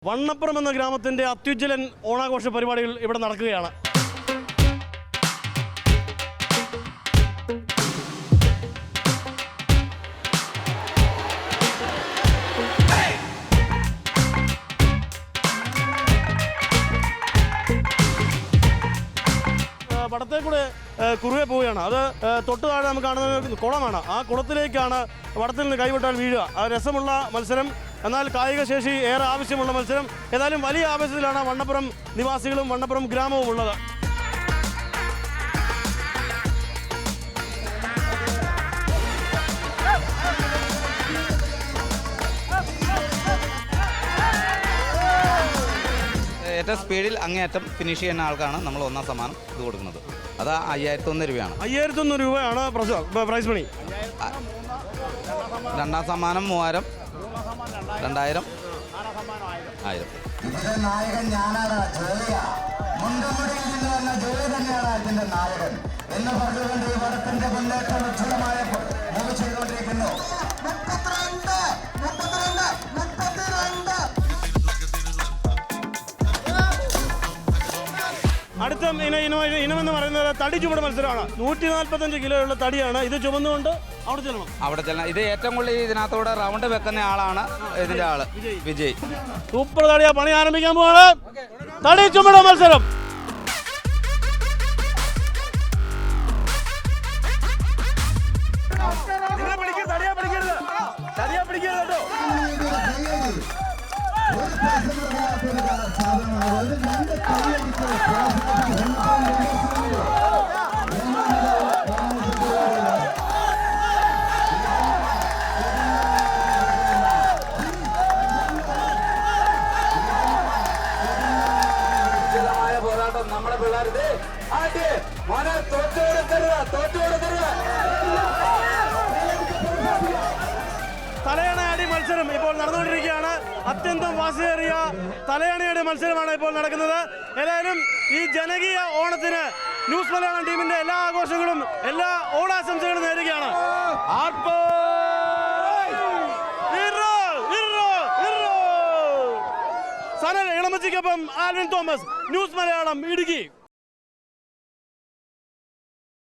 വണ്ണപ്പുറം എന്ന ഗ്രാമത്തിന്റെ അത്യുജ്വലൻ ഓണാഘോഷ പരിപാടികൾ ഇവിടെ നടക്കുകയാണ്. വടത്തേക്കൂടെ കുറുവെ പോവുകയാണ്. അത് തൊട്ട് താഴെ നമുക്ക് കാണുന്നത് കുളമാണ്. ആ കുളത്തിലേക്കാണ് വടത്തിൽ നിന്ന് കൈവിട്ടാൽ വീഴുക. രസമുള്ള മത്സരം, എന്നാൽ കായിക ശേഷി ഏറെ ആവശ്യമുള്ള മത്സരം. ഏതായാലും വലിയ ആവേശത്തിലാണ് വണ്ണപ്പുറം നിവാസികളും വണ്ണപ്പുറം ഗ്രാമവും ഉള്ളത്. ഏറ്റവും സ്പീഡിൽ അങ്ങേയറ്റം ഫിനിഷ് ചെയ്യുന്ന ആൾക്കാണ് നമ്മൾ ഒന്നാം സമ്മാനം ഇത് കൊടുക്കുന്നത്. അത് 5001 രൂപയാണ്. 5001 രൂപയാണ് പ്രൈസ് മണി. രണ്ടാം സമ്മാനം 3000, 2000, 1000. നായകൻ ഞാനാണ്, ജോലിയാ. മുണ്ടമുടിയിൽ നിന്ന് വന്ന ജോലി തന്നെയാണ് ഇതിന്റെ നായകൻ എന്ന് പറഞ്ഞുകൊണ്ട് ഈ വടത്തിന്റെ മുന്നേറ്റം ഉജ്ജ്വലമായ മൂവ് ചെയ്തുകൊണ്ടിരിക്കുന്നു. 32. അടുത്ത ഇനമെന്ന് പറയുന്നത് തടി ചുവട് മത്സരമാണ്. 145 കിലോയുള്ള തടിയാണ്. ഇത് ചുമന്നുകൊണ്ട് അവിടെ ചെല്ലണം. ഇത് ഏറ്റവും കൂടുതൽ ഇതിനകത്തൂടെ റൗണ്ട് വെക്കുന്ന ആളാണ് ഇതിന്റെ ആള് വിജയ്. സൂപ്പർ തടിയാ. പണി ആരംഭിക്കാൻ പോവാണ്. തടി ചുമട് മത്സരം. നമ്മുടെ പിള്ളേരുടെ തലയണയടി മത്സരം ഇപ്പോൾ നടന്നുകൊണ്ടിരിക്കുകയാണ്. അത്യന്തം വാശിയേറിയ തലയണയടി മത്സരമാണ് ഇപ്പോൾ നടക്കുന്നത്. ഏതായാലും ഈ ജനകീയ ഓണത്തിന് ന്യൂസ് മലയാളം ടീമിന്റെ എല്ലാ ആഘോഷങ്ങളും എല്ലാ ഓണാശംസകളും നേരുകയാണ്. സനൽ ഇളമച്ചിക്കൊപ്പം ആൽവിൻ തോമസ്, ന്യൂസ് മലയാളം, ഇടുക്കി.